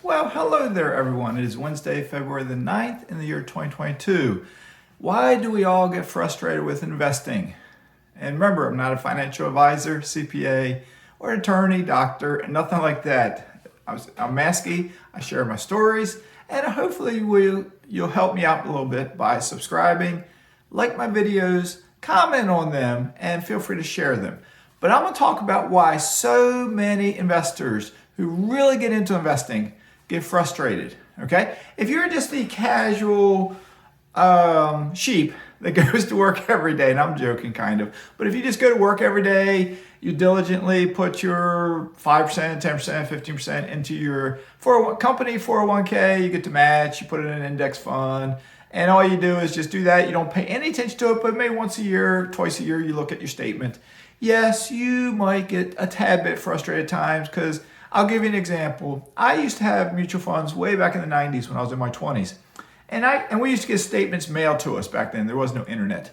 Well, hello there, everyone. It is Wednesday, February the 9th in the year 2022. Why do we all get frustrated with investing? And remember, I'm not a financial advisor, CPA, or attorney, doctor, and nothing like that. I'm mazske. I share my stories, and hopefully you'll help me out a little bit by subscribing, like my videos, comment on them, and feel free to share them. But I'm going to talk about why so many investors who really get into investing get frustrated, okay? If you're just the casual sheep that goes to work every day, and I'm joking kind of, but if you just go to work every day, you diligently put your 5%, 10%, 15% into your company 401k, you get to match, you put it in an index fund, and all you do is just do that. You don't pay any attention to it, but maybe once a year, twice a year, you look at your statement. Yes, you might get a tad bit frustrated at times because I'll give you an example. I used to have mutual funds way back in the 90s when I was in my 20s. And we used to get statements mailed to us back then. There was no internet.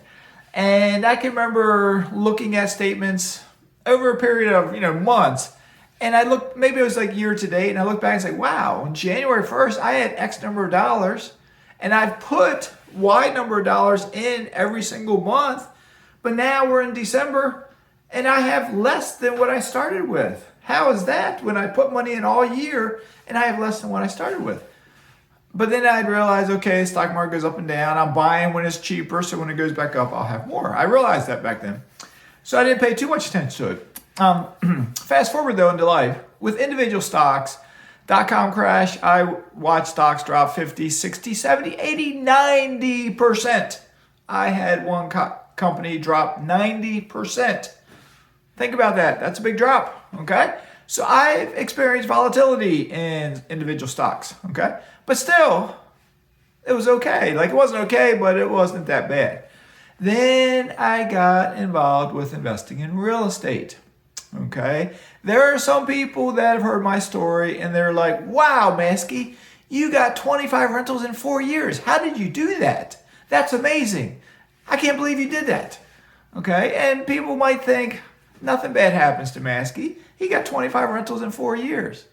And I can remember looking at statements over a period of months. And I looked, maybe it was like year to date, and I look back and say, wow, on January 1st, I had X number of dollars. And I've put Y number of dollars in every single month. But now we're in December, and I have less than what I started with. How is that when I put money in all year and I have less than what I started with? But then I'd realize, okay, the stock market goes up and down. I'm buying when it's cheaper, so when it goes back up, I'll have more. I realized that back then. So I didn't pay too much attention to it. Fast forward, though, into life. With individual stocks, dot-com crash, I watched stocks drop 50, 60, 70, 80, 90%. I had one company drop 90%. Think about that. That's a big drop, okay? So I've experienced volatility in individual stocks, okay? But still, it was okay. Like, it wasn't okay, but it wasn't that bad. Then I got involved with investing in real estate, okay? There are some people that have heard my story, and they're like, wow, mazske, you got 25 rentals in 4 years. How did you do that? That's amazing. I can't believe you did that, okay? And people might think, nothing bad happens to mazske. He got 25 rentals in 4 years.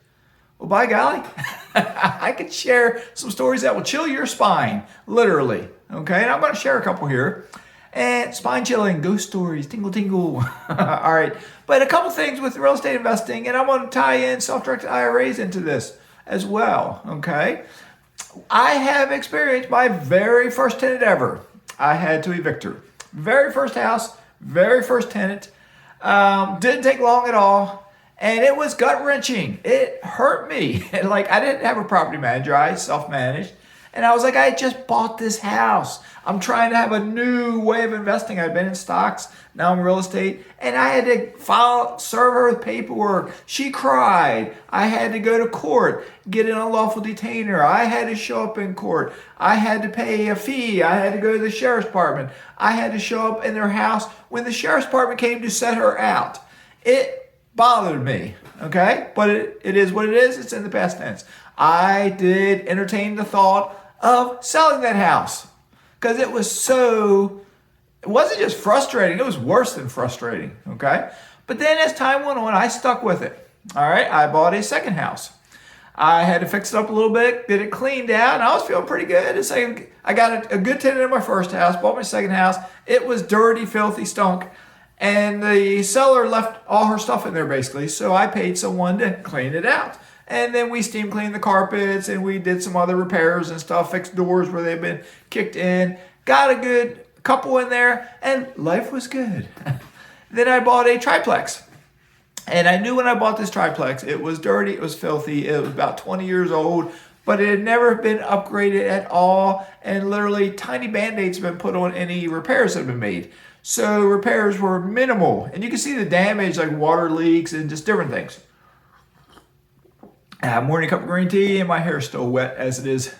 Well, by golly, I could share some stories that will chill your spine, literally. Okay, and I'm going to share a couple here. And spine chilling, ghost stories, tingle tingle. All right, but a couple things with real estate investing, and I'm going to tie in self-directed IRAs into this as well. Okay, I have experienced my very first tenant ever. I had to evict her. Very first house, very first tenant. Didn't take long at all. And it was gut-wrenching. It hurt me. Like, I didn't have a property manager. I self-managed. And I was like, I just bought this house. I'm trying to have a new way of investing. I've been in stocks. Now I'm in real estate. And I had to serve her with paperwork. She cried. I had to go to court, get an unlawful detainer. I had to show up in court. I had to pay a fee. I had to go to the sheriff's department. I had to show up in their house when the sheriff's department came to set her out. It bothered me, okay? But it is what it is. It's in the past tense. I did entertain the thought of selling that house because it wasn't just frustrating, it was worse than frustrating, okay? But then as time went on, I stuck with it, all right? I bought a second house. I had to fix it up a little bit, get it cleaned out, and I was feeling pretty good. It's like I got a good tenant in my first house, bought my second house. It was dirty, filthy, stunk. And the seller left all her stuff in there basically, so I paid someone to clean it out. And then we steam cleaned the carpets, and we did some other repairs and stuff, fixed doors where they've been kicked in, got a good couple in there, and life was good. Then I bought a triplex. And I knew when I bought this triplex, it was dirty, it was filthy, it was about 20 years old, but it had never been upgraded at all, and literally tiny band-aids have been put on any repairs that have been made. So repairs were minimal. And you can see the damage, like water leaks and just different things. I have morning cup of green tea, and my hair is still wet as it is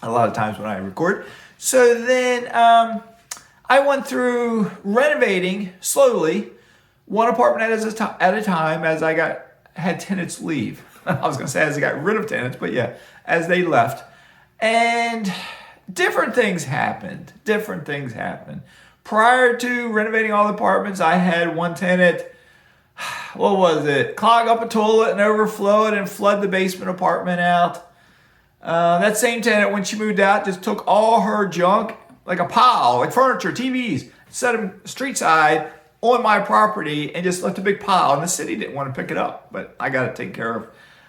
a lot of times when I record. So then I went through renovating slowly, one apartment at a time as I had tenants leave. I was going to say as I got rid of tenants, but yeah, as they left. And different things happened. Prior to renovating all the apartments, I had one tenant what was it? Clog up a toilet and overflow it and flood the basement apartment out. That same tenant, when she moved out, just took all her junk, like a pile, like furniture, TVs, set them street side on my property and just left a big pile. And the city didn't want to pick it up, but I got it taken care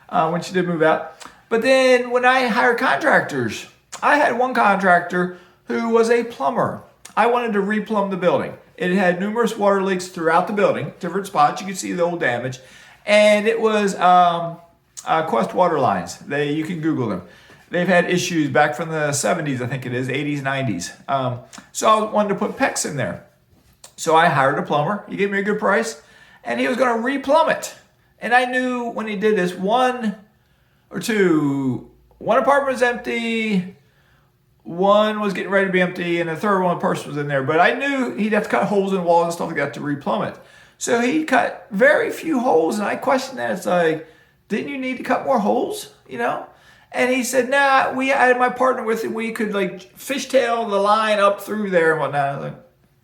of when she did move out. But then when I hired contractors, I had one contractor who was a plumber. I wanted to replumb the building. It had numerous water leaks throughout the building, different spots. You could see the old damage. And it was Quest water lines. You can Google them. They've had issues back from the 70s, I think it is, 80s, 90s. So I wanted to put PEX in there. So I hired a plumber. He gave me a good price, and he was going to replumb it. And I knew when he did this, one apartment was empty, one was getting ready to be empty, and the third one person was in there. But I knew he'd have to cut holes in the walls and stuff like that to replumb it. So he cut very few holes, and I questioned that. It's like, didn't you need to cut more holes, And he said, nah, I had my partner with it. We could like fishtail the line up through there and whatnot. I was like,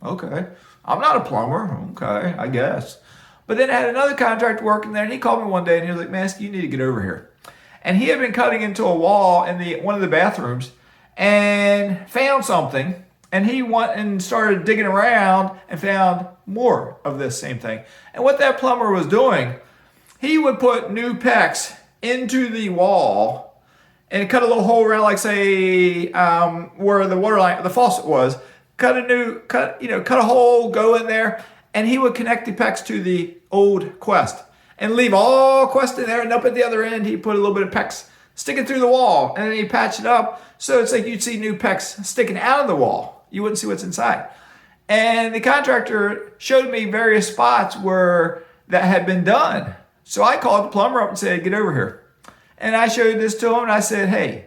okay, I'm not a plumber. Okay, I guess. But then I had another contractor working there, and he called me one day and he was like, Mazske, you need to get over here. And he had been cutting into a wall in one of the bathrooms and found something. And he went and started digging around and found more of this same thing. And what that plumber was doing, he would put new PEX into the wall and cut a little hole around, like say where the water line, the faucet was. Cut a hole, go in there, and he would connect the PEX to the old Quest and leave all Quest in there. And up at the other end, he put a little bit of PEX sticking through the wall, and then he patched it up so it's like you'd see new PEX sticking out of the wall. You wouldn't see what's inside. And the contractor showed me various spots where that had been done. So I called the plumber up and said, get over here. And I showed this to him, and I said, hey,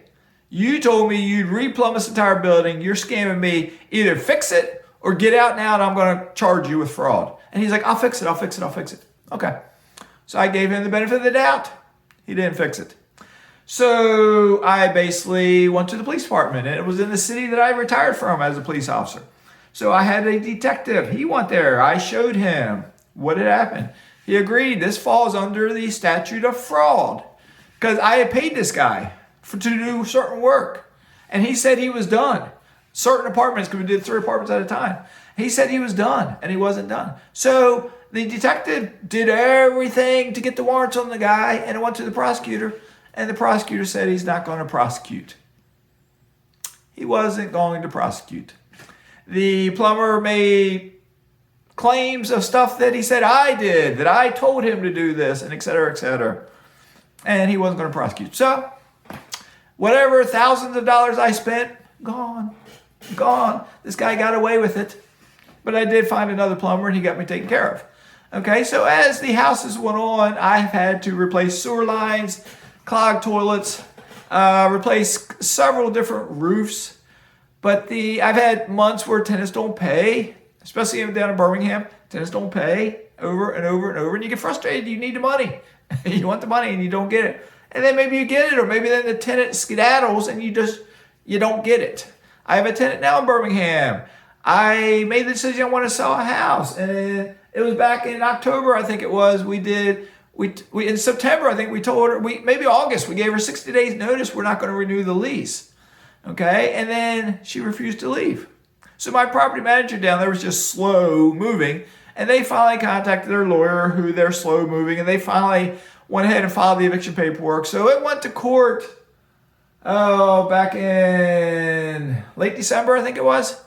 you told me you'd replumb this entire building. You're scamming me. Either fix it or get out now, and I'm going to charge you with fraud. And he's like, I'll fix it. Okay. So I gave him the benefit of the doubt. He didn't fix it. So I basically went to the police department, and it was in the city that I retired from as a police officer. So I had a detective. He went there. I showed him what had happened. He agreed this falls under the statute of fraud because I had paid this guy to do certain work. And he said he was done. Certain apartments, because we did 3 apartments at a time. He said he was done, and he wasn't done. So the detective did everything to get the warrants on the guy, and it went to the prosecutor, and the prosecutor said he's not going to prosecute. He wasn't going to prosecute. The plumber made claims of stuff that he said I did, that I told him to do this, and et cetera, et cetera. And he wasn't going to prosecute. So whatever thousands of dollars I spent, gone. This guy got away with it. But I did find another plumber, and he got me taken care of. Okay, so as the houses went on, I've had to replace sewer lines, clog toilets, replace several different roofs. But I've had months where tenants don't pay, especially down in Birmingham. Tenants don't pay over and over and over, and you get frustrated. You need the money. You want the money, and you don't get it. And then maybe you get it, or maybe then the tenant skedaddles, and you don't get it. I have a tenant now in Birmingham. I made the decision I want to sell a house, and it was back in October, I think it was. We in September, I think we told her, maybe August, we gave her 60 days notice. We're not going to renew the lease. Okay, and then she refused to leave. So my property manager down there was just slow moving, and they finally contacted their lawyer, who they're slow moving, and they finally went ahead and filed the eviction paperwork. So it went to court, back in late December, I think it was.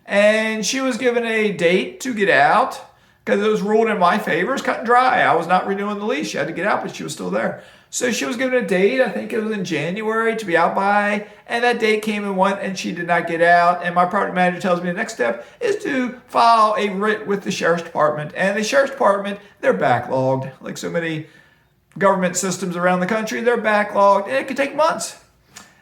And she was given a date to get out because it was ruled in my favor. It's cut and dry. I was not renewing the lease. She had to get out, but she was still there. So she was given a date, I think it was in January, to be out by, and that date came and went, and she did not get out. And my property manager tells me the next step is to file a writ with the sheriff's department. And the sheriff's department, they're backlogged. Like so many government systems around the country, they're backlogged, and it could take months.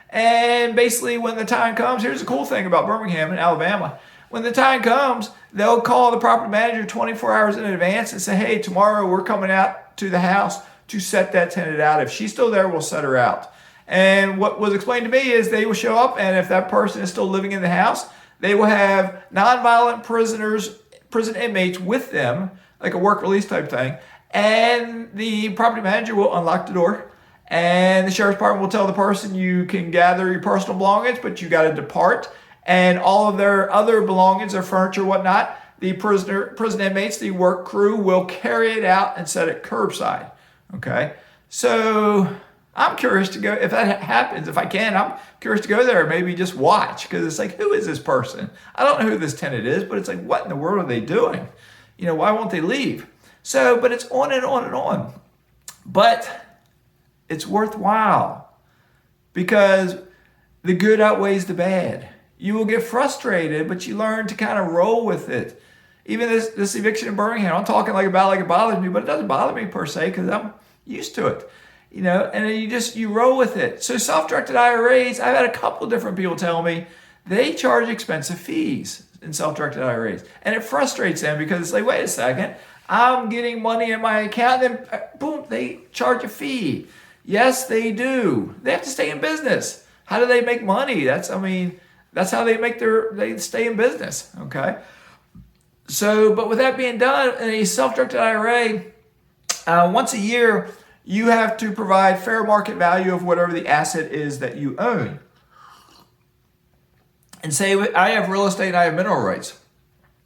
And basically, when the time comes, here's the cool thing about Birmingham and Alabama. When the time comes, they'll call the property manager 24 hours in advance and say, hey, tomorrow we're coming out to the house to set that tenant out. If she's still there, we'll set her out. And what was explained to me is they will show up, and if that person is still living in the house, they will have nonviolent prison inmates with them, like a work release type thing, and the property manager will unlock the door, and the sheriff's department will tell the person you can gather your personal belongings, but you got to depart, and all of their other belongings, their furniture, whatnot, the prison inmates, the work crew will carry it out and set it curbside. Okay, so I'm curious to go, if that happens, if I can, I'm curious to go there and maybe just watch, because it's like, who is this person? I don't know who this tenant is, but it's like, what in the world are they doing? Why won't they leave? So, but it's on and on and on. But it's worthwhile because the good outweighs the bad. You will get frustrated, but you learn to kind of roll with it. Even this eviction in Birmingham, I'm talking like it bothers me, but it doesn't bother me per se because I'm used to it. And then you roll with it. So self-directed IRAs, I've had a couple different people tell me they charge expensive fees in self-directed IRAs. And it frustrates them because it's like, wait a second, I'm getting money in my account, and then boom, they charge a fee. Yes, they do. They have to stay in business. How do they make money? That's how they stay in business, okay? So, but with that being done, in a self-directed IRA, once a year, you have to provide fair market value of whatever the asset is that you own. And say I have real estate and I have mineral rights.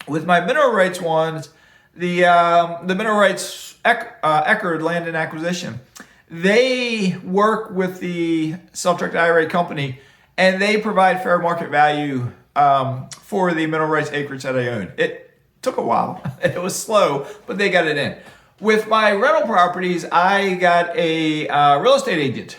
With my mineral rights ones, the mineral rights Eckerd Land and Acquisition, they work with the self-directed IRA company and they provide fair market value for the mineral rights acreage that I own. It took a while. It was slow, but they got it in. With my rental properties, I got a real estate agent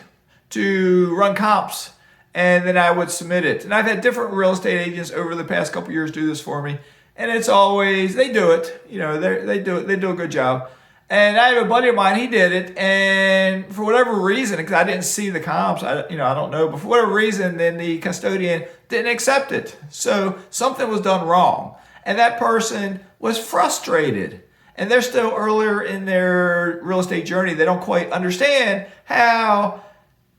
to run comps, and then I would submit it. And I've had different real estate agents over the past couple years do this for me, and it's always, they do it. They do a good job. And I have a buddy of mine, he did it, and for whatever reason, because I didn't see the comps, I don't know, but for whatever reason, then the custodian didn't accept it. So something was done wrong, and that person was frustrated. And they're still earlier in their real estate journey. They don't quite understand how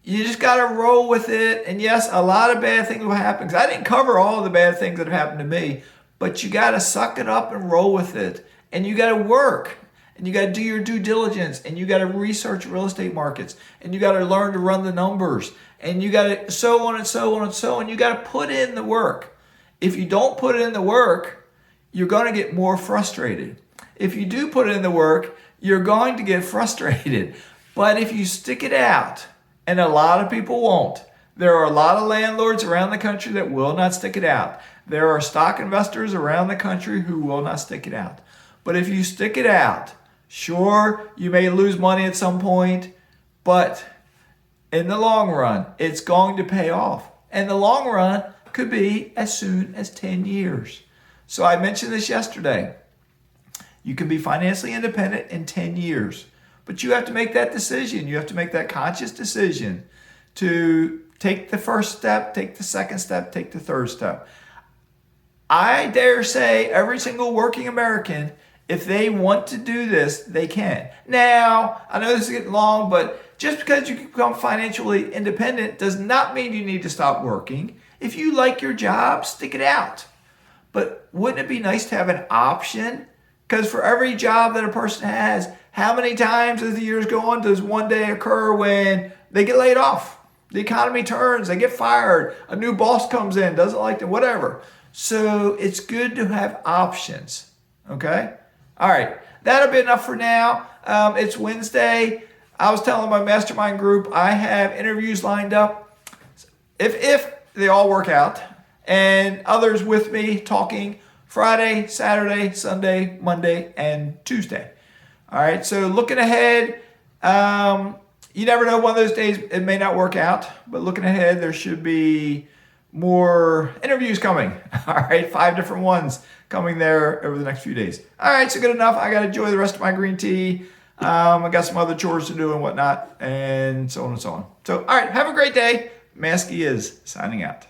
you just got to roll with it. And yes, a lot of bad things will happen. Because I didn't cover all of the bad things that have happened to me. But you got to suck it up and roll with it. And you got to work. And you got to do your due diligence. And you got to research real estate markets. And you got to learn to run the numbers. And you got to so on and so on and so on. You got to put in the work. If you don't put in the work, you're going to get more frustrated. If you do put in the work, you're going to get frustrated. But if you stick it out, and a lot of people won't, there are a lot of landlords around the country that will not stick it out. There are stock investors around the country who will not stick it out. But if you stick it out, sure, you may lose money at some point, but in the long run, it's going to pay off. And the long run could be as soon as 10 years. So I mentioned this yesterday. You can be financially independent in 10 years, but you have to make that decision. You have to make that conscious decision to take the first step, take the second step, take the third step. I dare say every single working American, if they want to do this, they can. Now, I know this is getting long, but just because you become financially independent does not mean you need to stop working. If you like your job, stick it out. But wouldn't it be nice to have an option? Because for every job that a person has, how many times as the years go on does one day occur when they get laid off? The economy turns, they get fired, a new boss comes in, doesn't like them, whatever. So it's good to have options, okay? All right, that'll be enough for now. It's Wednesday. I was telling my mastermind group I have interviews lined up. If they all work out, and others with me talking Friday, Saturday, Sunday, Monday, and Tuesday. All right, so looking ahead, you never know, one of those days it may not work out, but looking ahead, there should be more interviews coming. All right, 5 different ones coming there over the next few days. All right, so good enough. I got to enjoy the rest of my green tea. I got some other chores to do and whatnot, and so on and so on. So, all right, have a great day. Mazske is signing out.